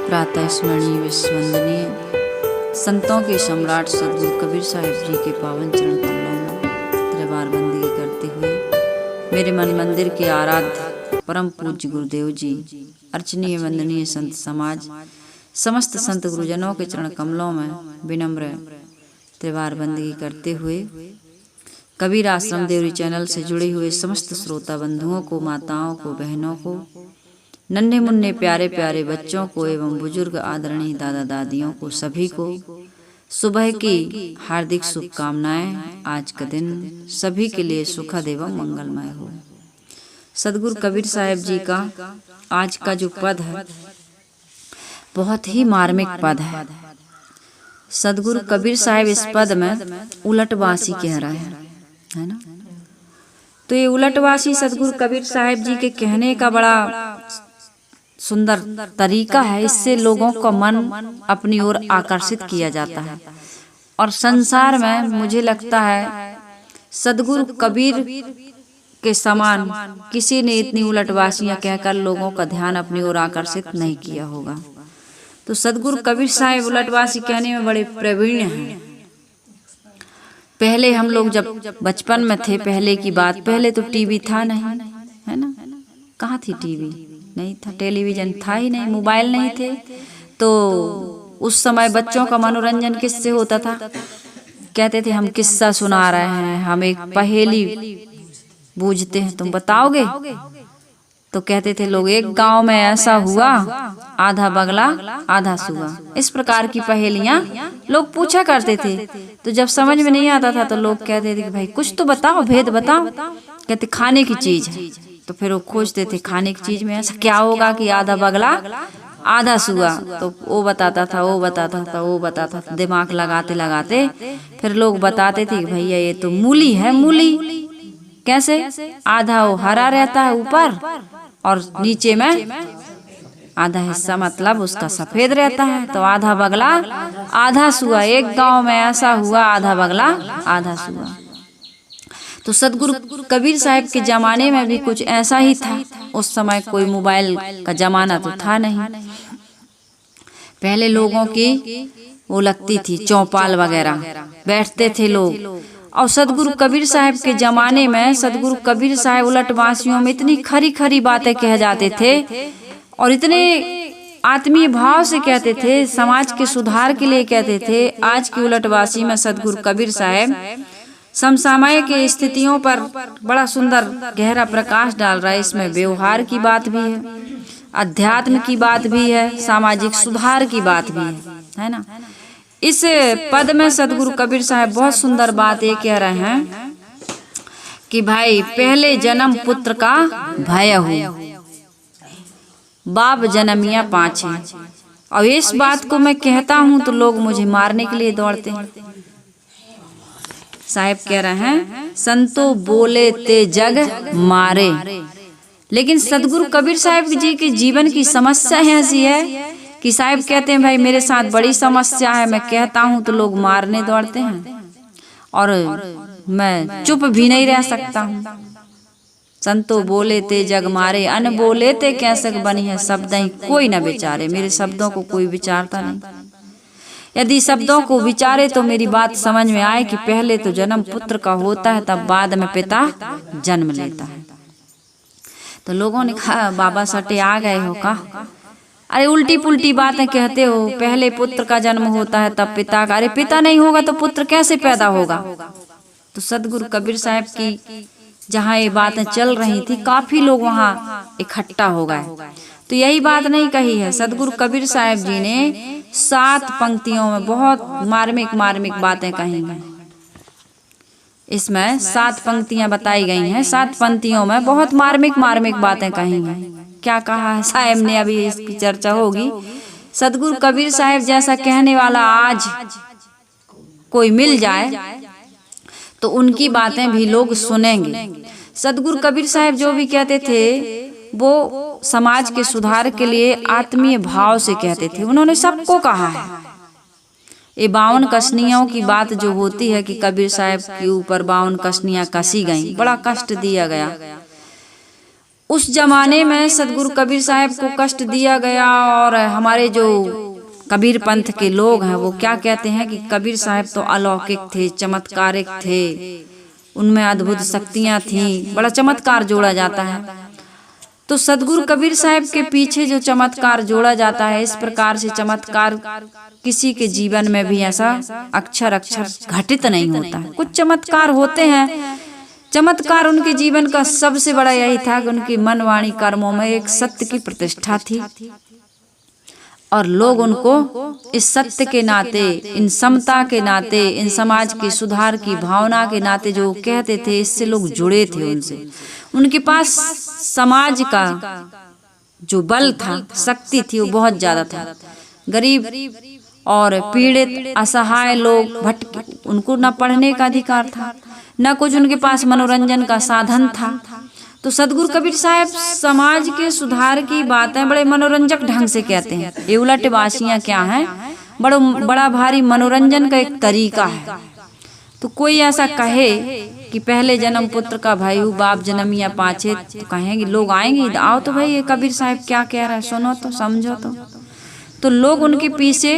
प्रातः स्मरणीय विश्ववंदनीय संतों के सम्राट सदगुरु कबीर साहिब जी के पावन चरण कमलों में त्रिवार बंदगी करते हुए मेरे मन मंदिर के आराध्य परम पूज्य गुरुदेव जी, अर्चनीय वंदनीय संत समाज, समस्त संत गुरुजनों के चरण कमलों में विनम्र त्रिवार बंदगी करते हुए कबीर आश्रम देवरी चैनल से जुड़े हुए समस्त श्रोता बंधुओं को, माताओं को, बहनों को, नन्हे मुन्ने प्यारे प्यारे बच्चों को एवं बुजुर्ग आदरणीय दादा दादियों को, सभी को सुबह की हार्दिक शुभकामनाएं। आज का दिन सभी के लिए सुखद एवं मंगलमय हो। सदगुरु कबीर साहिब जी का आज का जो पद है बहुत ही मार्मिक पद है। सदगुरु कबीर साहिब इस पद में उलटवासी कह रहे है ना। तो ये उलटवासी सदगुरु कबीर साहिब जी के कहने का बड़ा सुंदर तरीका है। इससे लोगों का मन अपनी ओर आकर्षित किया जाता है और संसार में मुझे लगता है सदगुरु कबीर के समान किसी ने इतनी उलटवासियां कहकर लोगों का ध्यान अपनी ओर आकर्षित नहीं किया होगा। तो सदगुरु कबीर साहिब उलटवासी कहने में बड़े प्रवीण हैं। पहले हम लोग जब बचपन में थे, पहले की बात, पहले तो टीवी था नहीं, है ना। कहाँ थी टीवी? नहीं था, टेलीविजन था ही नहीं, मोबाइल नहीं थे। तो उस समय बच्चों का मनोरंजन किससे होता था? कहते थे हम किस्सा सुना रहे हैं, हम एक पहेली बूझते हैं, तुम बताओगे? तो कहते थे लोग एक गांव में ऐसा हुआ, आधा बगला आधा सुआ। इस प्रकार की पहेलियां लोग पूछा करते थे। तो जब समझ में नहीं आता था तो लोग कहते थे कि भाई कुछ तो बताओ, भेद बताओ। कहते खाने की चीज है। तो फिर वो खोजते थे खाने की चीज में ऐसा क्या होगा कि आधा बगला आधा सुआ। तो वो बताता था, वो बताता था, वो बताता था। दिमाग लगाते लगाते फिर लोग बताते थे कि भैया ये तो मूली है। मूली कैसे? आधा वो हरा रहता है ऊपर और नीचे में आधा हिस्सा मतलब उसका सफेद रहता है। तो आधा बगला आधा सुआ। एक गांव में ऐसा हुआ, आधा बगला आधा सुआ। तो सदगुरु कबीर साहिब के जमाने में भी कुछ ऐसा ही था। उस समय कोई मोबाइल का जमाना तो था नहीं। पहले लोगों की वो लगती थी चौपाल वगैरह, बैठते थे लोग। और सदगुरु कबीर साहिब के जमाने में सदगुरु कबीर साहिब उलटवासियों में इतनी खरी खरी बातें कह जाते थे और इतने आत्मीय भाव से कहते थे, समाज के सुधार के लिए कहते थे। आज की उलटवासी में सदगुरु कबीर साहिब समसामयिक की स्थितियों पर बड़ा सुंदर गहरा प्रकाश डाल रहा है। इसमें व्यवहार की बात भी है, अध्यात्म की बात भी है, सामाजिक सुधार की बात भी है ना। इस पद में सदगुरु कबीर साहब बहुत सुंदर बात ये कह रहे हैं कि भाई पहले जन्म पुत्र का भय हो, बाप जन्मिया पाछे। और इस बात को मैं कहता हूं तो लोग मुझे मारने के लिए दौड़ते हैं। साहब कह रहे हैं संतो बोले ते जग मारे। लेकिन सदगुरु कबीर साहब जी के जीवन की समस्या ऐसी है कि साहब कहते हैं भाई मेरे साथ बड़ी समस्या है, मैं कहता हूं तो लोग मारने दौड़ते हैं और मैं चुप भी नहीं रह सकता हूं। संतो बोले ते जग मारे, अन बोले ते कैसे बनी है शब्द ही कोई न विचारे। मेरे शब्दों को कोई विचारता नहीं। यदि शब्दों को विचारे तो मेरी बात समझ में आए कि पहले तो जन्म पुत्र का होता है, तब बाद में पिता जन्म लेता है। तो लोगों ने कहा बाबा सटे आ गए हो का? अरे उल्टी पुल्टी बातें कहते हो। पहले पुत्र का जन्म होता है तब पिता का। अरे पिता नहीं होगा तो पुत्र कैसे पैदा होगा? तो सदगुरु कबीर साहब की जहाँ ये बातें चल रही थी, काफी लोग वहाँ इकट्ठा हो गए। तो यही बात नहीं कही है सदगुरु कबीर साहब जी ने 7 पंक्तियों में बहुत मार्मिक मार्मिक बातें कही हैं। इसमें 7 पंक्तियां बताई गई हैं। 7 पंक्तियों में बहुत मार्मिक मार्मिक बातें कही हैं। क्या कहा है साहब ने? अभी इसकी चर्चा होगी। सदगुरु कबीर साहब जैसा कहने वाला आज कोई मिल जाए तो उनकी बातें भी लोग सुनेंगे। सदगुरु कबीर साहब जो भी कहते थे वो समाज के सुधार के लिए आत्मीय भाव से कहते थे। उन्होंने सबको कहा है। ये 52 कसनियों की बात जो होती है कि कबीर साहब के ऊपर 52 कसनियां कसी गईं, बड़ा कष्ट दिया गया। उस जमाने में सदगुरु कबीर साहब को कष्ट दिया गया और हमारे जो कबीर पंथ के लोग हैं वो क्या कहते हैं कि कबीर साहब तो अलौकिक थे, चमत्कारिक थे, उनमें अद्भुत शक्तियां थीं, बड़ा चमत्कार जोड़ा जाता है। तो सदगुरु कबीर साहब के पीछे जो चमत्कार जोड़ा जाता है, इस प्रकार से चमत्कार किसी के जीवन में भी ऐसा अक्षर अक्षर घटित नहीं होता है। कुछ चमत्कार होते हैं, चमत्कार उनके जीवन का सबसे बड़ा यही था कि उनकी मन वाणी कर्मों में एक सत्य की प्रतिष्ठा थी और लोग उनको इस सत्य के नाते, इन समता के नाते, इन समाज के सुधार की भावना के नाते जो कहते थे, इससे लोग जुड़े थे उनसे। उनके पास समाज का जो बल था, शक्ति थी, वो बहुत ज्यादा था। गरीब और पीड़ित असहाय लोग भटके, उनको न पढ़ने का अधिकार था, न कुछ उनके पास मनोरंजन का साधन था। तो सदगुरु कबीर साहब समाज के सुधार की बातें बड़े मनोरंजक ढंग से कहते हैं। ये उलटवासियां क्या हैं, बड़ा भारी मनोरंजन का एक तरीका है। तो कोई ऐसा कहे कि पहले जन्म पुत्र का भयु बाप जन्म या पाछे, तो कहेंगे लोग आएंगे, आओ तो भाई ये कबीर साहब क्या कह रहा है, सुनो तो, समझो तो लोग उनके पीछे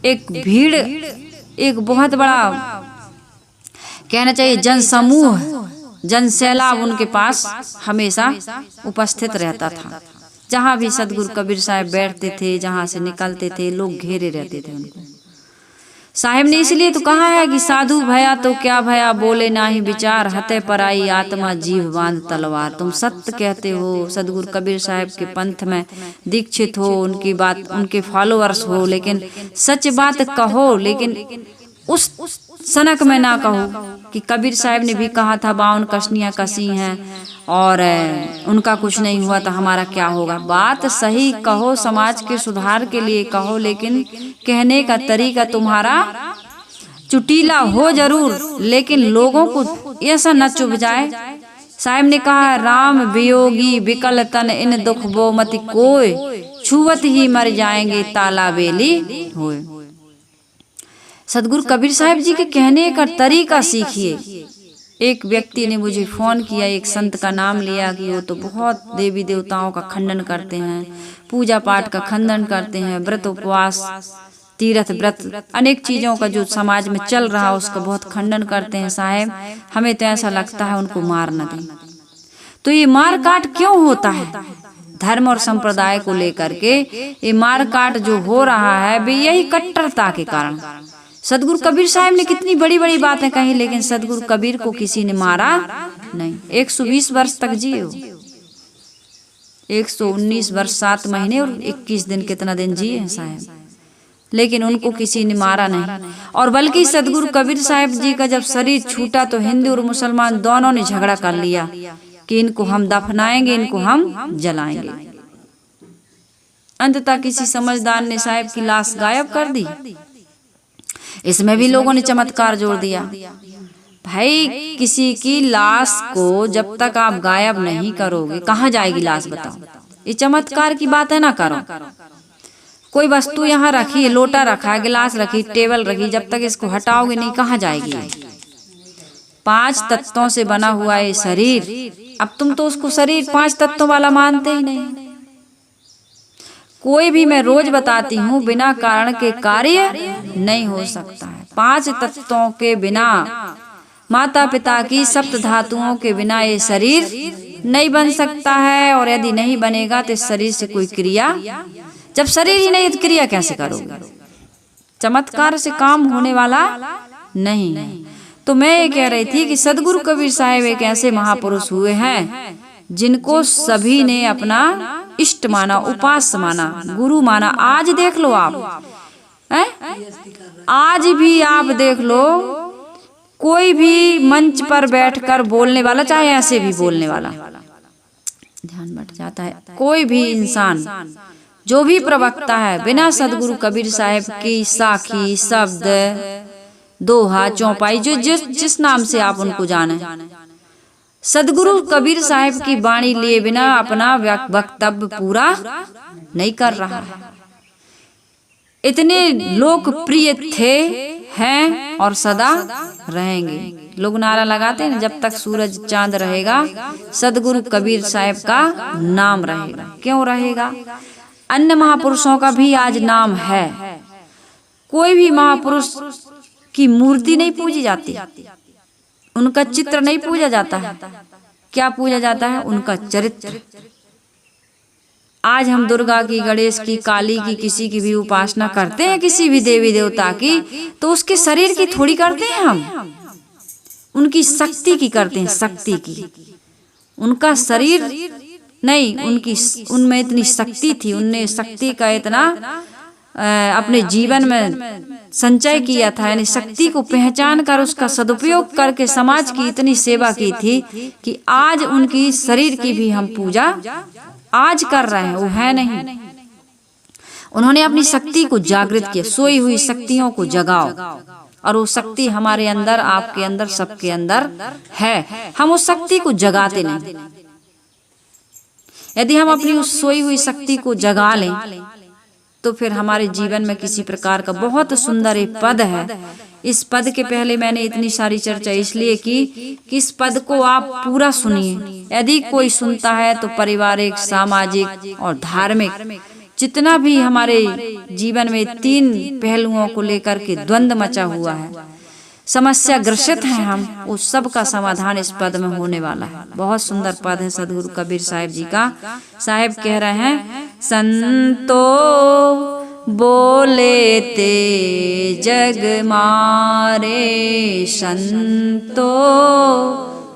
एक भीड़, एक बहुत बड़ा कहना चाहिए जनसमूह, जनसैलाब उनके पास हमेशा उपस्थित रहता था। जहाँ भी सदगुरु कबीर साहब बैठते थे, जहाँ से निकलते थे, लोग घेरे रहते थे उनको। साहिब ने इसलिए तो कहा है कि साधु भया तो क्या भया, बोले ना ही विचार, हते पर आई आत्मा जीव बांध तलवार। तुम सत्य कहते हो, सदगुरु कबीर साहब के पंथ में दीक्षित हो, उनकी बात, उनके फॉलोअर्स हो, लेकिन सच बात कहो, लेकिन उस सनक में ना कहो कि कबीर साहब ने भी कहा था 52 कसनियाँ कसी हैं और उनका कुछ नहीं हुआ तो हमारा क्या होगा। बात सही कहो, समाज के सुधार के लिए कहो, लेकिन कहने का तरीका तुम्हारा चुटीला हो जरूर, लेकिन लोगों को ऐसा न चुभ जाए। साहब ने कहा राम वियोगी विकल तन इन दुख बो मति कोय, छुवत ही मर जाएंगे ताला बेली होए। सदगुरु कबीर साहब जी के कहने का तरीका सीखिए। एक व्यक्ति ने मुझे फोन किया, एक संत का नाम लिया कि वो तो बहुत देवी देवताओं का खंडन करते हैं, पूजा पाठ का खंडन करते हैं, व्रत उपवास तीर्थ व्रत अनेक चीजों का जो समाज में चल रहा है उसका बहुत खंडन करते हैं। साहब हमें तो ऐसा लगता है उनको मार न दें। तो ये मार काट क्यों होता है? धर्म और संप्रदाय को लेकर के ये मार काट जो हो रहा है भी यही कट्टरता के कारण। सदगुरु कबीर साहब ने कितनी बड़ी बड़ी बातें कही, लेकिन सदगुरु कबीर को किसी ने मारा नहीं। 120 वर्ष तक जिए हो, 119 वर्ष 7 महीने और 21 दिन, कितना दिन जिए हैं साहब, लेकिन उनको किसी ने मारा नहीं। और बल्कि सदगुरु कबीर साहब जी का जब शरीर छूटा तो हिंदू और मुसलमान दोनों ने झगड़ा कर लिया कि इनको हम दफनाएंगे, इनको हम जलाएंगे। अंततः किसी समझदार ने साहब की लाश गायब कर दी। इसमें भी लोगों ने चमत्कार जोड़ दिया। भाई किसी की लाश को जब तक आप गायब नहीं करोगे कहाँ जाएगी लाश, बताओ। ये चमत्कार की बात है ना करो। कोई वस्तु यहाँ रखी है, लोटा रखा है, गिलास रखी, टेबल रखी, जब तक इसको हटाओगे नहीं कहाँ जाएगी। 5 तत्वों से बना हुआ ये शरीर, अब तुम तो उसको शरीर 5 तत्वों वाला मानते ही नहीं। कोई भी, मैं रोज बताती हूँ, बिना कारण के कार्य नहीं हो सकता है। 5 तत्वों के बिना, माता पिता की सप्त धातुओं के बिना ये शरीर नहीं बन सकता है। और यदि नहीं बनेगा तो इस शरीर से कोई क्रिया, जब शरीर ही नहीं तो क्रिया कैसे करोगे? चमत्कार से काम होने वाला नहीं। तो मैं ये कह रही थी कि सदगुरु कबीर साहब एक ऐसे महापुरुष हुए हैं जिनको सभी ने अपना इष्ट माना, उपास्य माना, गुरु माना। आज देख लो आप, आज भी आप देख लो, कोई भी मंच पर बैठकर बोलने वाला, चाहे ऐसे भी बोलने वाला, ध्यान बट जाता है, कोई भी इंसान जो भी प्रवक्ता है, बिना सदगुरु कबीर साहब की साखी, शब्द, दोहा, चौपाई, जो जिस नाम से आप उनको जाने, सदगुरु कबीर साहब की वाणी लिए बिना अपना वक्तव्य पूरा नहीं कर रहा है। इतने लोकप्रिय थे, हैं और सदा रहेंगे। लोग नारा लगाते हैं ना, जब तक सूरज चांद रहेगा सदगुरु कबीर साहब का नाम रहेगा। क्यों रहेगा? अन्य महापुरुषों का भी आज नाम है। कोई भी महापुरुष की मूर्ति नहीं पूजी जाती, उनका चित्र नहीं पूजा जाता है। क्या पूजा जाता है? उनका चरित्र। आज हम दुर्गा की, गणेश की, काली की, किसी की भी उपासना करते हैं, किसी भी देवी देवता की, तो उसके शरीर की थोड़ी करते हैं हम, उनकी शक्ति की करते हैं, शक्ति की। उनका शरीर नहीं, उनमें इतनी शक्ति थी, उनने शक्ति का इतना अपने जीवन में संचय किया था, यानी शक्ति को पहचान कर उसका सदुपयोग करके समाज की इतनी सेवा की थी कि आज उनकी शरीर की भी हम पूजा आज कर रहे हैं, वो है नहीं। उन्होंने अपनी शक्ति को जागृत किया, सोई हुई शक्तियों को जगाओ, और वो शक्ति हमारे अंदर, आपके अंदर, सबके अंदर है। हम उस शक्ति को जगाते नहीं। यदि हम अपनी उस सोई हुई शक्ति को जगा लें तो फिर हमारे जीवन में किसी प्रकार का बहुत सुंदर एक पद है। इस पद के पहले मैंने इतनी सारी चर्चा इसलिए की कि इस पद को आप पूरा सुनिए। यदि कोई सुनता है तो पारिवारिक, सामाजिक और धार्मिक जितना भी हमारे जीवन में 3 पहलुओं को लेकर के द्वंद्व मचा हुआ है, समस्या ग्रसित हैं हम, उस सब का समाधान इस पद में होने वाला है। बहुत सुंदर पद है सदगुरु कबीर साहिब जी का। साहिब कह रहे हैं, संतो बोले ते जग मारे, संतो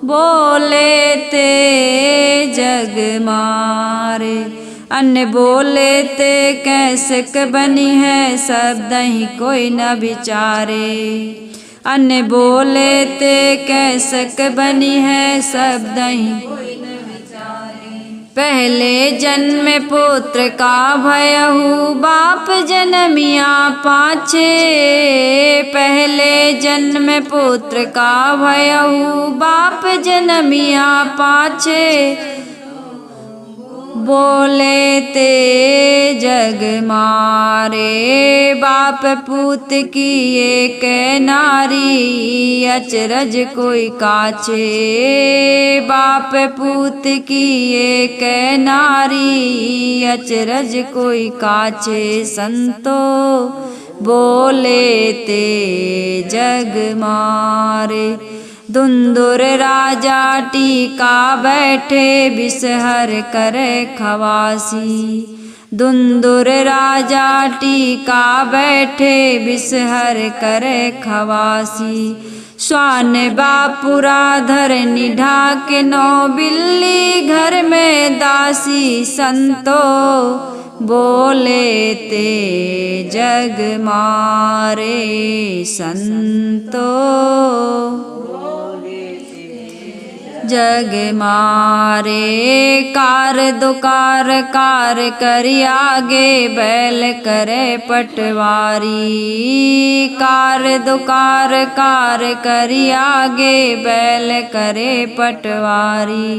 बोले ते जग मारे, अन्य बोले ते कैसे बनी है, शब्द ही कोई न विचारे। अन्य बोले ते कैसे बनी है, शब्द ही कोई न विचारे। पहले जन्म पुत्र का भयहु, बाप जनमिया पाछे। पहले जन्म पुत्र का भयहु, बाप जनमिया पाछे। बोले ते जग मारे, बाप पूत की एक नारी, अचरज कोई काछे। बाप पूत की एक नारी, अचरज कोई काछे। संतो बोले ते जग मारे, दुंदुर राजा टीका बैठे, बिसहर करे खवासी। दुंदुर राजा टीका बैठे, बिसहर करे खवासी। स्वान बापुरा धरनी ढाके, 9 बिल्ली घर में दासी। संतो बोले ते जग मारे, संतो जग मारे। कार दुकार कार करी आगे, बैल करे पटवारी। कार दुकार कार करी आगे, बैल करे पटवारी।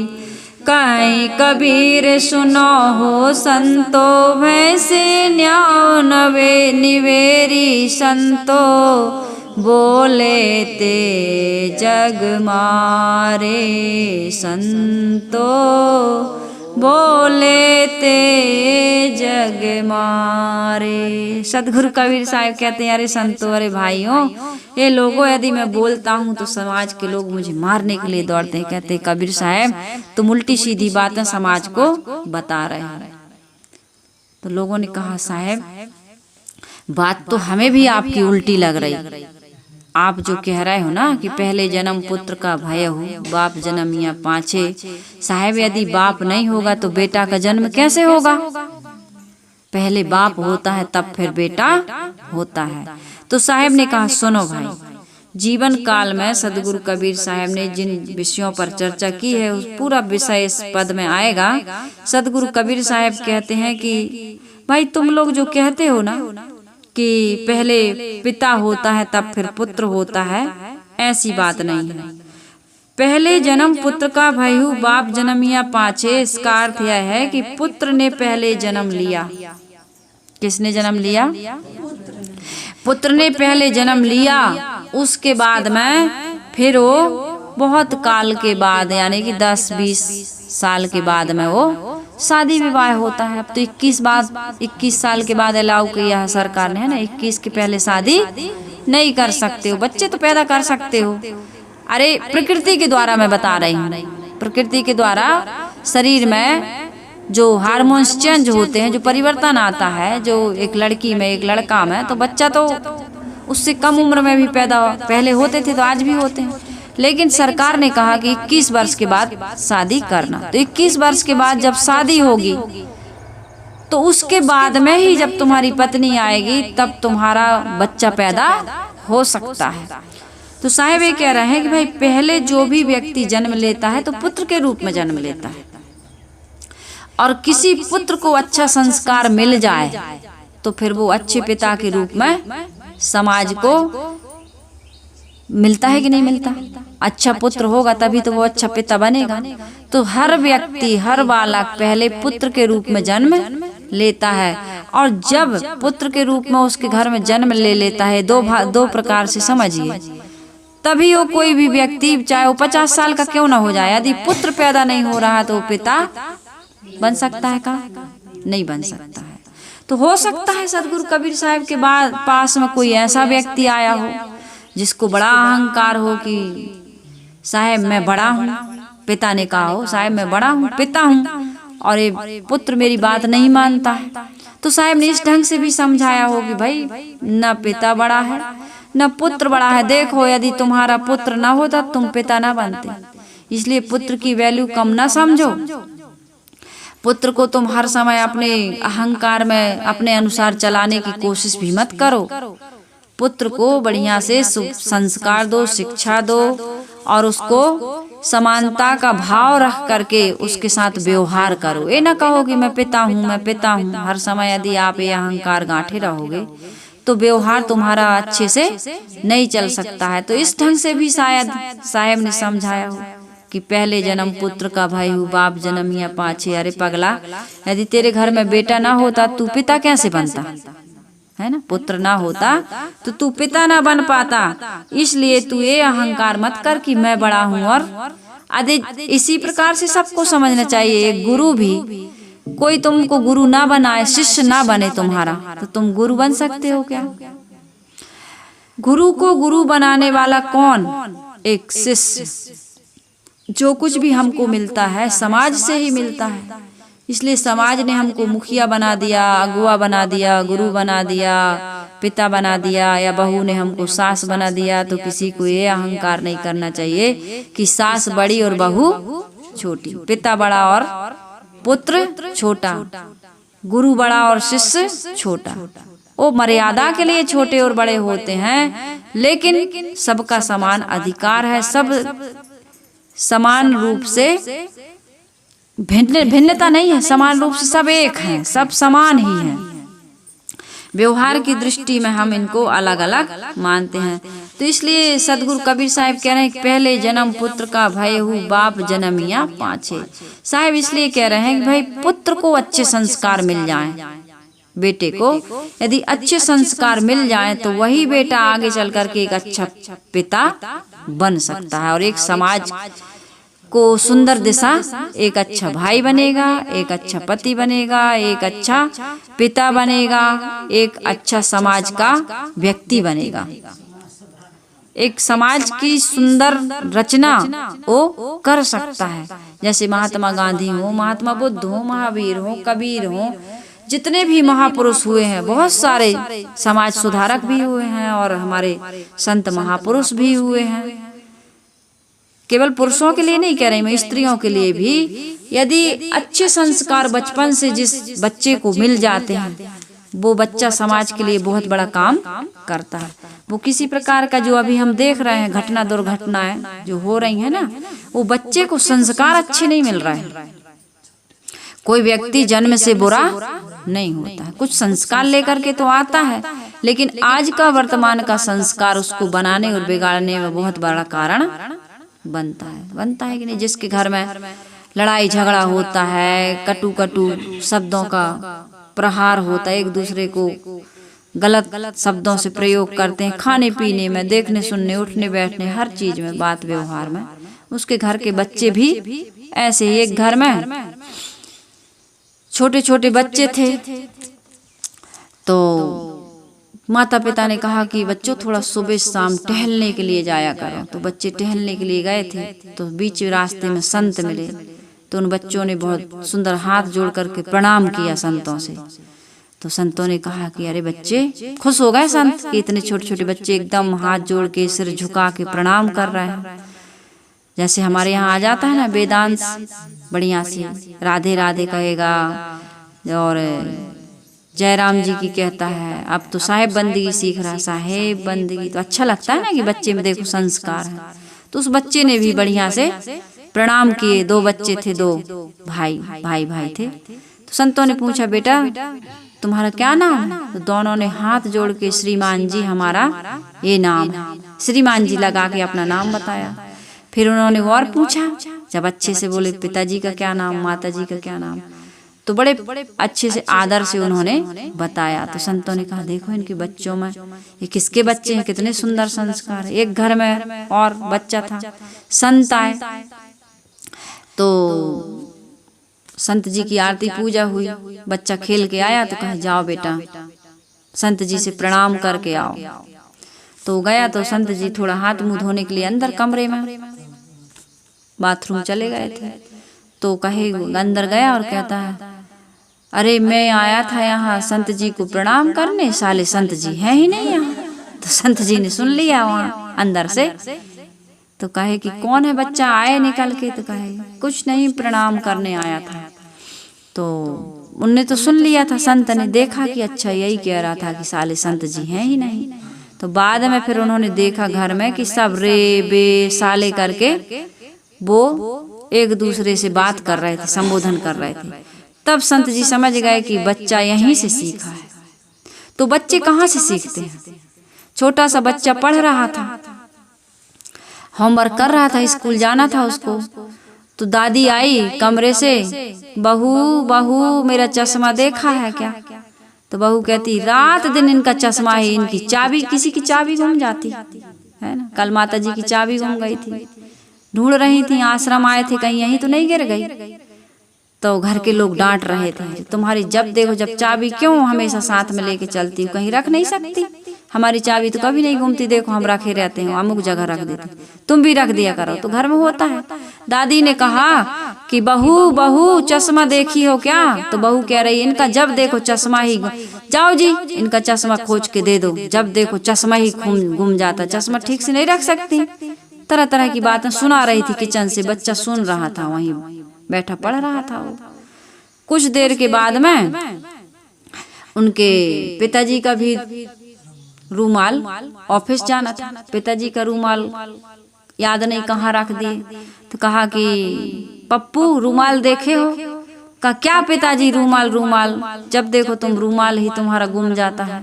कहीं कबीर सुनो हो, संतो भैंसे न्याओ नवे निवेरी। संतो बोले ते जग मारे, संतो बोले ते जग मारे। सदगुरु कबीर साहब कहते हैं, अरे संतो, अरे भाइयों, ये लोगों, यदि मैं बोलता हूँ तो समाज के लोग मुझे मारने के लिए दौड़ते हैं। कहते हैं कबीर साहब तुम उल्टी सीधी बातें समाज को बता रहे हैं। तो लोगों ने कहा, साहब बात तो हमें भी आपकी उल्टी लग रही। आप जो कह रहे हो ना कि पहले जन्म पुत्र का भय हो, बाप जन्मिया पाछे। साहब यदि बाप नहीं होगा तो बेटा का जन्म कैसे होगा? पहले बाप होता है तब फिर बेटा होता है। तो साहब ने कहा, सुनो भाई, जीवन काल में सदगुरु कबीर साहब ने जिन विषयों पर चर्चा की है उस पूरा विषय इस पद में आएगा। सदगुरु कबीर साहब कहते हैं कि भाई तुम लोग जो कहते हो ना कि पहले पिता होता है तब फिर पुत्र होता है, ऐसी बात नहीं है। पहले जन्म पुत्र का भयहु, बाप जन्मिया पाछे। इसका अर्थ यह है कि पुत्र ने पहले जन्म लिया, किसने जन्म लिया? पुत्र ने पहले जन्म लिया, उसके बाद में फिर वो बहुत काल के बाद यानी कि 10-20 साल के बाद में वो शादी विवाह होता है। अब तो 21 साल के बाद अलाउ किया है सरकार ने, है ना। 21 के पहले शादी नहीं कर सकते हो। बच्चे तो पैदा कर सकते हो, अरे प्रकृति के द्वारा मैं बता रही हूँ। प्रकृति के द्वारा शरीर में जो हार्मोन्स चेंज होते हैं, जो परिवर्तन आता है, जो एक लड़की में एक लड़का में, तो बच्चा तो उससे कम उम्र में भी पैदा पहले होते थे तो आज भी होते हैं। लेकिन सरकार ने कहा कि 21 वर्ष के बाद शादी करना। तो 21 वर्ष के बाद जब शादी होगी तो उसके बाद में ही जब तुम्हारी पत्नी आएगी तब तुम्हारा बच्चा पैदा हो सकता है। तो साहब ये कह रहे हैं कि भाई पहले जो भी व्यक्ति जन्म लेता है तो पुत्र के रूप में जन्म लेता है, और किसी पुत्र को अच्छा संस्कार मिल जाए तो फिर वो अच्छे पिता के रूप में समाज को मिलता है कि नहीं मिलता? अच्छा पुत्र होगा तभी तो वो अच्छा पिता बनेगा। तो हर व्यक्ति, हर बालक पहले पुत्र के रूप में जन्म लेता है, और जब पुत्र के रूप में उसके घर में जन्म ले लेता है, दो प्रकार से समझिए, तभी वो कोई भी व्यक्ति चाहे वो 50 साल का क्यों ना हो जाए, यदि पुत्र पैदा नहीं हो रहा तो वो पिता बन सकता है का? नहीं बन सकता है। तो हो सकता है सदगुरु कबीर साहब के बाद पास में कोई ऐसा व्यक्ति आया हो जिसको बड़ा अहंकार हो कि साहब मैं बड़ा हूँ। पिता ने कहा हो साहब मैं बड़ा हूँ, पिता हूँ, और ये पुत्र मेरी बात नहीं मानता है। तो साहब ने इस ढंग से भी समझाया हो कि भाई न पिता बड़ा है न पुत्र बड़ा है। देखो यदि तुम्हारा पुत्र ना होता तुम पिता ना बनते, इसलिए पुत्र की वैल्यू कम ना समझो। पुत्र को तुम हर समय अपने अहंकार में अपने अनुसार चलाने की कोशिश भी मत करो। पुत्र को बढ़िया से संस्कार दो, शिक्षा दो, और उसको समानता का भाव रख करके उसके साथ व्यवहार करो। ये ना कहो कि मैं पिता हूँ, मैं पिता हूँ हर समय। यदि आप ये अहंकार गांठे रहोगे तो व्यवहार तुम्हारा अच्छे से नहीं चल सकता है। तो इस ढंग से भी शायद साहब ने समझाया हो कि पहले जन्म पुत्र का भाई हूँ, बाप जन्म या पाछे। अरे पगला, यदि तेरे घर में बेटा ना होता तू पिता कैसे बनता, है ना। पुत्र ना होता तो तू पिता ना बन पाता। इसलिए तू ये अहंकार मत कर कि मैं बड़ा हूँ। और इसी प्रकार से सबको समझना चाहिए। एक गुरु भी, कोई तुमको गुरु ना बनाए, शिष्य ना बने तुम्हारा, तो तुम गुरु बन सकते हो क्या? गुरु को गुरु बनाने वाला कौन? एक शिष्य। जो कुछ भी हमको मिलता है समाज से ही मिलता है। इसलिए समाज ने हमको मुखिया बना दिया, अगुआ बना दिया, गुरु बना दिया, पिता बना दिया, या बहू ने हमको सास बना दिया। तो किसी को ये अहंकार नहीं करना चाहिए कि सास बड़ी और बहू छोटी, पिता बड़ा और पुत्र छोटा, गुरु बड़ा और शिष्य छोटा। वो मर्यादा के लिए छोटे और बड़े होते हैं, लेकिन सबका समान अधिकार है। सब समान रूप से भिन्नता नहीं है, समान रूप से सब एक हैं, सब समान ही हैं। व्यवहार की दृष्टि में हम इनको अलग अलग मानते हैं। तो इसलिए सदगुरु कबीर साहब कह रहे हैं कि पहले जन्म पुत्र का भय हूँ, बाप जन्मिया पाछे। साहब इसलिए कह रहे हैं कि भाई पुत्र को अच्छे संस्कार मिल जाएं, बेटे को यदि अच्छे संस्कार मिल जाएं तो वही बेटा आगे चल करके एक अच्छा पिता बन सकता है, और एक समाज को सुंदर दिशा, एक अच्छा भाई बनेगा, एक अच्छा पति बनेगा, एक अच्छा पिता बनेगा, एक अच्छा समाज का व्यक्ति बनेगा। एक समाज की सुंदर रचना वो कर सकता है। जैसे महात्मा गांधी हो, महात्मा बुद्ध हो, महावीर हो, कबीर हो, जितने भी महापुरुष हुए हैं, बहुत सारे समाज सुधारक भी हुए हैं और हमारे संत महापुरुष भी हुए हैं। केवल पुरुषों के लिए नहीं कह रही मैं, स्त्रियों के लिए भी यदि अच्छे संस्कार बचपन से जिस बच्चे को मिल जाते हैं, वो बच्चा समाज के लिए बहुत बड़ा काम करता है। वो किसी प्रकार का जो अभी हम देख रहे हैं घटना दुर्घटनाएं जो हो रही है ना, वो बच्चे को संस्कार अच्छे नहीं मिल रहे हैं। कोई व्यक्ति जन्म से बुरा नहीं होता है, कुछ संस्कार लेकर के तो आता है, लेकिन आज का वर्तमान का संस्कार उसको बनाने और बिगाड़ने में बहुत बड़ा कारण बनता है कि नहीं। जिसके घर में लड़ाई झगड़ा होता है, कटु शब्दों का प्रहार होता है, एक दूसरे को गलत शब्दों से प्रयोग करते हैं, खाने पीने में, देखने सुनने, उठने बैठने, हर चीज में, बात व्यवहार में। उसके घर के बच्चे भी ऐसे ही, एक घर में छोटे छोटे बच्चे थे, तो माता पिता ने कहा कि बच्चों थोड़ा सुबह शाम टहलने के लिए जाया करो। तो बच्चे टहलने के लिए गए थे, तो बीच रास्ते में संत मिले। तो उन बच्चों ने बहुत सुंदर हाथ जोड़ करके प्रणाम किया संतों से। तो संतों ने कहा कि अरे बच्चे, खुश हो गए संत कि इतने छोटे छोटे बच्चे एकदम हाथ जोड़ के सिर झुका के प्रणाम कर रहे हैं। जैसे हमारे यहाँ आ जाता है ना वेदांश, बढ़िया सी राधे राधे कहेगा और जयराम जी की कहता है। अब तो साहेब बंदगी सीख रहा है, साहेब बंदगी। तो अच्छा लगता है ना कि बच्चे में देखो संस्कार है। तो उस बच्चे ने भी बढ़िया से प्रणाम किए। 2 बच्चे थे, 2 भाई थे। तो संतों ने पूछा बेटा तुम्हारा क्या नाम है? तो दोनों ने हाथ जोड़ के श्रीमान जी हमारा ये नाम है, श्रीमान जी लगा के अपना नाम बताया। फिर उन्होंने और पूछा, जब अच्छे से बोले पिताजी का क्या नाम, माता जी का क्या नाम, तो बड़े अच्छे से आदर से उन्होंने बताया। तो संतों ने कहा देखो इनके बच्चों में, ये किसके बच्चे हैं, कितने सुंदर संस्कार है। एक घर में और बच्चा था, संत आए, तो संत जी की आरती पूजा हुई। बच्चा खेल के आया तो कहा जाओ बेटा संत जी से प्रणाम करके आओ। तो गया, तो संत जी थोड़ा हाथ मुंह धोने के लिए अंदर कमरे में बाथरूम चले गए थे। तो कहे अंदर गया और कहता है अरे मैं आया था यहाँ संत जी को प्रणाम करने, साले संत जी हैं ही नहीं यहाँ। तो संत जी ने सुन लिया वहाँ अंदर से, तो कहे कि कौन है बच्चा, आए निकल के। तो कहे कुछ नहीं, प्रणाम करने आया था। तो उनने तो सुन लिया था, संत ने देखा कि अच्छा यही कह रहा था कि साले संत जी हैं ही नहीं। तो बाद में फिर उन्होंने देखा घर में कि सब रे बे साले करके वो एक दूसरे से बात कर रहे थे, संबोधन कर रहे थे। तब संत जी समझ गए कि बच्चा यहीं से सीखा है। तो बच्चे कहाँ से सीखते हैं? छोटा सा बच्चा पढ़ रहा था, होमवर्क कर रहा था, स्कूल जाना था उसको। तो दादी आई कमरे से, बहू बहू मेरा चश्मा देखा है क्या? तो बहू कहती रात दिन इनका चश्मा है, इनकी चाबी, किसी की चाबी गुम जाती है ना। कल माता जी की चाबी गुम गई थी, ढूंढ रही थी, आश्रम आए थे, कहीं यहीं तो नहीं गिर गई। तो घर के लोग डांट रहे थे, तुम्हारी जब देखो जब चाबी क्यों हमेशा साथ में लेके चलती हो, कहीं रख नहीं सकती? हमारी चाबी तो कभी नहीं घूमती, देखो हम रखे रहते हैं, अमुक जगह रख देते, तुम भी रख दिया करो। तो घर में होता है। दादी ने कहा कि बहू बहू चश्मा देखी हो क्या? तो बहू कह रही इनका जब देखो चश्मा ही, जाओ जी इनका चश्मा खोज के दे दो, जब देखो चश्मा ही गुम जाता, चश्मा ठीक से नहीं रख सकती। तरह तरह की बातें सुना रही थी किचन से, बच्चा सुन रहा था, वहीं बैठा पढ़ रहा था वो। कुछ देर के बाद में उनके पिताजी का भी रूमाल, ऑफिस जाना था, पिताजी का रूमाल याद नहीं कहाँ रख दिए। तो कहा कि पप्पू रूमाल देखे हो? कहा क्या पिताजी रूमाल, रूमाल जब देखो तुम रूमाल ही तुम्हारा गुम जाता है।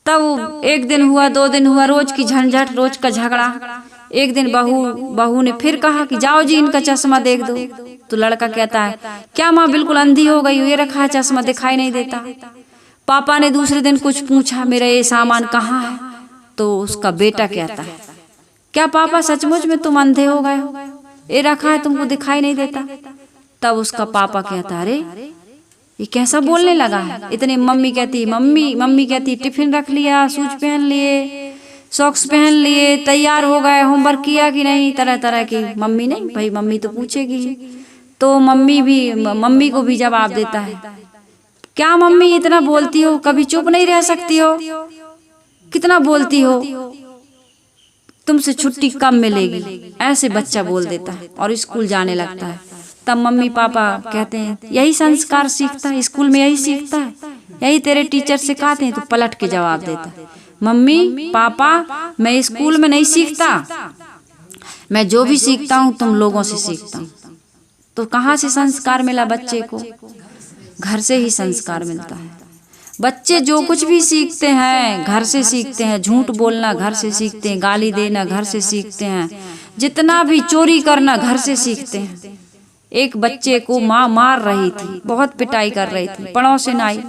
तब एक दिन हुआ, 2 दिन हुआ, रोज की झंझट, रोज का झगड़ा। एक दिन बहू ने फिर कहा कि जाओ जी इनका चश्मा देख दो। तो लड़का कहता है क्या माँ बिल्कुल अंधी हो गई, ये रखा है चश्मा दिखाई नहीं देता। पापा ने दूसरे दिन कुछ पूछा मेरा ये सामान कहाँ है? तो उसका बेटा कहता है क्या पापा सचमुच में तुम अंधे हो गए हो, ये रखा है तुमको दिखाई नहीं देता? तब उसका पापा कहता अरे ये कैसा बोलने लगा है। इतने मम्मी कहती टिफिन रख लिया, शूज पहन लिए, सॉक्स पहन लिए, तैयार हो गए, होमवर्क किया कि नहीं, तरह तरह की। मम्मी नहीं भाई, मम्मी तो पूछेगी। तो मम्मी को भी जवाब देता है क्या मम्मी इतना बोलती हो, कभी चुप नहीं रह सकती हो, कितना बोलती हो, तुमसे छुट्टी कब मिलेगी, ऐसे बच्चा बोल देता है और स्कूल जाने लगता है। तब मम्मी पापा कहते हैं यही संस्कार सीखता है, स्कूल में यही सीखता है, यही तेरे टीचर सिखाते हैं। तो पलट के जवाब देता है मम्मी पापा मैं स्कूल में नहीं सीखता, मैं जो भी सीखता हूँ तुम लोगों से सीखता हूँ। तो कहाँ से संस्कार मिला बच्चे को? घर से ही संस्कार मिलता है। बच्चे जो कुछ भी सीखते हैं घर से सीखते हैं। झूठ बोलना घर से सीखते हैं, गाली देना घर से सीखते हैं, जितना भी चोरी करना घर से सीखते हैं। एक बच्चे को माँ मार रही थी, बहुत पिटाई कर रही थी, पड़ोसिन आई,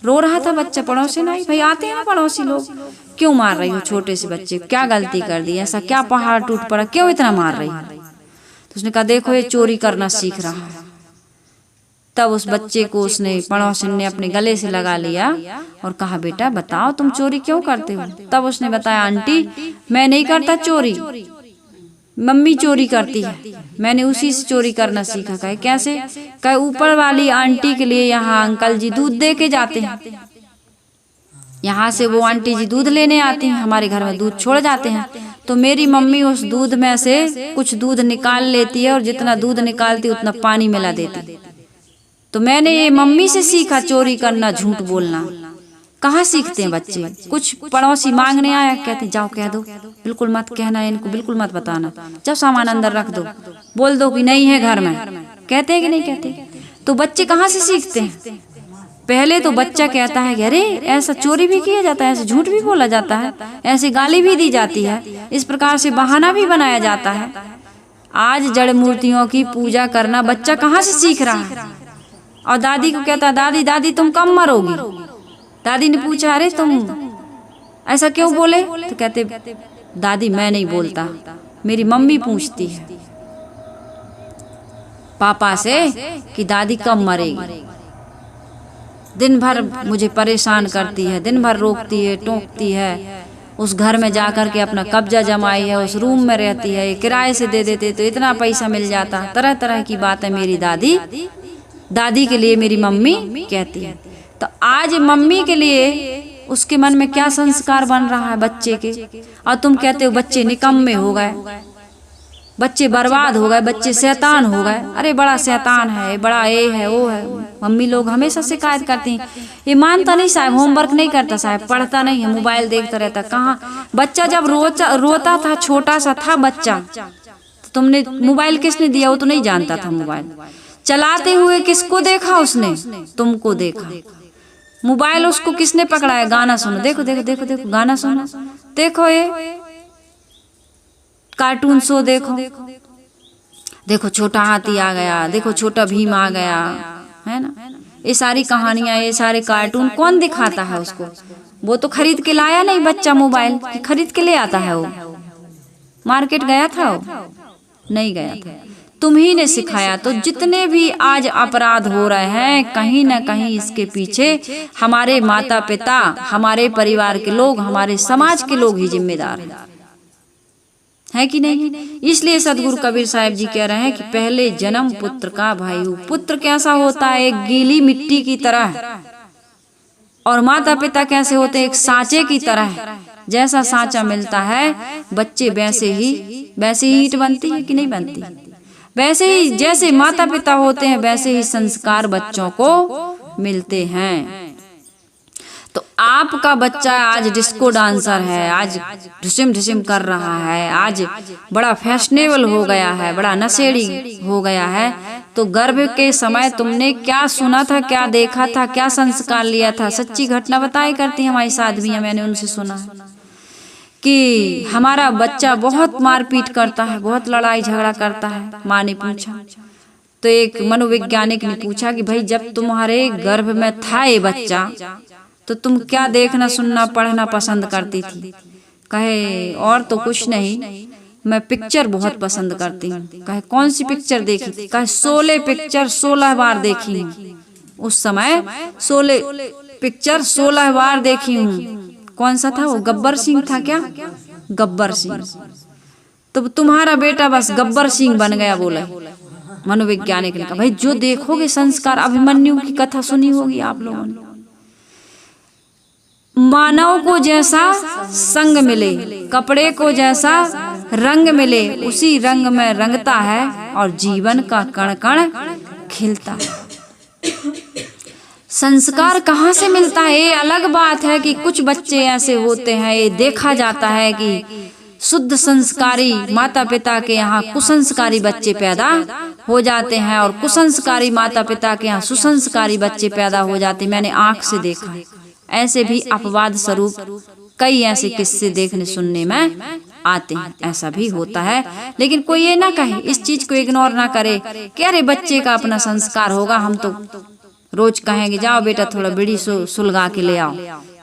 रो रहा था बच्चा, पड़ोसिन आई, भाई आते हैं ना पड़ोसी लोग, क्यों मार रही हो छोटे से बच्चे, क्या गलती कर दी, ऐसा क्या पहाड़ टूट पड़ा, क्यों इतना मार रही है? तो उसने कहा देखो ये चोरी करना सीख रहा है। तब उस बच्चे को उसने पड़ोसिन ने अपने गले से लगा लिया और कहा बेटा बताओ तुम चोरी क्यों करते हो? तब उसने बताया आंटी मैं नहीं करता चोरी, मम्मी चोरी करती है, मैंने उसी से चोरी करना सीखा। कहे कैसे? कहे ऊपर वाली आंटी के लिए यहाँ अंकल जी दूध दे के जाते हैं, यहाँ से वो आंटी जी दूध लेने आती हैं, हमारे घर में दूध छोड़ जाते हैं, तो मेरी मम्मी उस दूध में से कुछ दूध निकाल लेती है और जितना दूध निकालती है उतना पानी मिला देती। तो मैंने ये मम्मी से सीखा चोरी करना, झूठ बोलना। कहाँ सीखते हैं बच्चे? कुछ पड़ोसी मांगने आया, कहते जाओ कह दो, बिल्कुल मत कहना इनको, बिल्कुल मत बताना, जाओ सामान अंदर रख दो, बोल दो कि नहीं है घर में, कहते हैं कि नहीं कहते? तो बच्चे कहाँ से सीखते हैं? पहले तो बच्चा कहता है कि अरे ऐसा चोरी भी किया जाता है, ऐसे झूठ भी बोला जाता है, ऐसे गाली भी दी जाती है, इस प्रकार से बहाना भी बनाया जाता है। आज जड़ मूर्तियों की पूजा करना बच्चा कहाँ से सीख रहा है? और दादी को कहता दादी दादी तुम कब मरोगी? दादी ने पूछा अरे तुम ऐसा क्यों बोले? तो कहते दादी मैं नहीं बोलता, मेरी मम्मी पूछती है पापा से कि दादी कब मरेगी। दिन भर मुझे परेशान करती है, दिन भर रोकती है, टोकती है, उस घर में जाकर के अपना कब्जा जमाई है, उस रूम में रहती है, किराए से दे देते तो इतना पैसा मिल जाता, तरह तरह की बातें मेरी दादी के लिए मेरी मम्मी कहती है। तो आज मम्मी के लिए उसके मन में क्या संस्कार बन रहा है बच्चे के, और तुम कहते हो बच्चे निकम्मे हो गए, बच्चे बर्बाद हो गए, बच्चे शैतान हो गए। अरे बड़ा शैतान है, बड़ा ये है वो है। मम्मी लोग हमेशा शिकायत करती हैं, ये मानता नहीं साहब, होमवर्क नहीं करता साहब, पढ़ता नहीं है, मोबाइल देखता रहता। कहाँ बच्चा जब रोता था, छोटा सा था बच्चा, तो तुमने मोबाइल किसने दिया? वो तो नहीं जानता था मोबाइल चलाते हुए, किसको देखा उसने? तुमको देखा। मोबाइल उसको किसने पकड़ाया? गाना सुनो, देखो देखो देखो देखो गाना सुनो, देखो ये कार्टून शो देखो, देखो छोटा हाथी आ गया, देखो छोटा भीम आ गया, है ना? ये सारी कहानियां, ये सारे कार्टून कौन दिखाता है उसको? वो तो खरीद के लाया नहीं बच्चा मोबाइल, कि खरीद के ले आता है? वो मार्केट गया था? वो नहीं गया था, तुम ही ने सिखाया। तो जितने भी आज अपराध हो रहे हैं, कहीं ना कहीं इसके पीछे हमारे माता पिता, हमारे परिवार के लोग, हमारे समाज के लोग ही जिम्मेदार है कि नहीं? इसलिए सदगुरु कबीर साहब जी कह रहे हैं कि पहले जन्म पुत्र का भाई हो। पुत्र कैसा होता है? एक गीली मिट्टी की तरह, और माता पिता कैसे होते हैं? एक सांचे की तरह। जैसा सांचा मिलता है बच्चे वैसे ही ईंट बनती है कि नहीं बनती? वैसे ही जैसे माता पिता होते हैं वैसे ही संस्कार बच्चों को मिलते हैं। तो आपका बच्चा आज डिस्को डांसर है, आज ढिसिम ढिसिम कर रहा है, आज बड़ा फैशनेबल हो गया है, बड़ा नशेड़ी हो गया है, तो गर्भ के समय तुमने क्या सुना था, क्या देखा था, क्या संस्कार लिया था? सच्ची घटना बताई करती है हमारी साध्वियां, मैंने उनसे सुना है कि हमारा बच्चा बहुत मारपीट करता है, बहुत लड़ाई झगड़ा करता है। माँ ने पूछा, तो एक मनोवैज्ञानिक ने पूछा कि भाई जब तुम्हारे गर्भ में था ये बच्चा, तो तुम क्या देखना, सुनना, पढ़ना पसंद करती थी? कहे और तो कुछ नहीं, मैं पिक्चर बहुत पसंद करती हूँ। कहे कौन सी पिक्चर देखी थी? कहे 16 पिक्चर 16 बार देखी हूँ। उस समय 16 पिक्चर 16 बार देखी हूँ। कौन सा था वो? गब्बर सिंह था क्या? गब्बर सिंह। तो तुम्हारा बेटा बस गब्बर सिंह बन गया, बोला मनोवैज्ञानिक ने कहा। भाई जो देखोगे संस्कार, अभिमन्यु की कथा सुनी होगी आप लोगों ने। मानव को जैसा संग मिले, कपड़े को जैसा रंग मिले, उसी रंग में रंगता है और जीवन का कण कण खिलता है। संस्कार कहाँ से मिलता है? ये अलग बात है कि कुछ बच्चे ऐसे होते हैं, ये देखा जाता है कि शुद्ध संस्कारी माता पिता के यहाँ कुसंस्कारी बच्चे पैदा हो जाते हैं, और कुसंस्कारी माता पिता के यहाँ सुसंस्कारी बच्चे पैदा हो जाते हैं। मैंने आंख से देखा। ऐसे भी अपवाद स्वरूप कई ऐसे किस्से देखने सुनने में आते हैं, ऐसा भी होता है। लेकिन कोई ये ना कहे, इस चीज को इग्नोर ना करे कि अरे बच्चे का अपना संस्कार होगा, हम तो रोज कहेंगे जाओ बेटा थोड़ा बीड़ी सुलगा के ले आओ,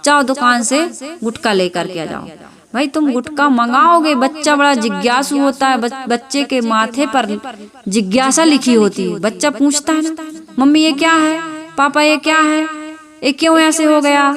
जाओ दुकान से गुटखा लेकर के आ जाओ। भाई तुम गुटखा मंगाओगे, बच्चा बड़ा जिज्ञासु होता है, बच्चे के माथे पर जिज्ञासा लिखी होती है। बच्चा पूछता है ना, मम्मी ये क्या है, पापा ये क्या है, ये क्यों ऐसे हो गया।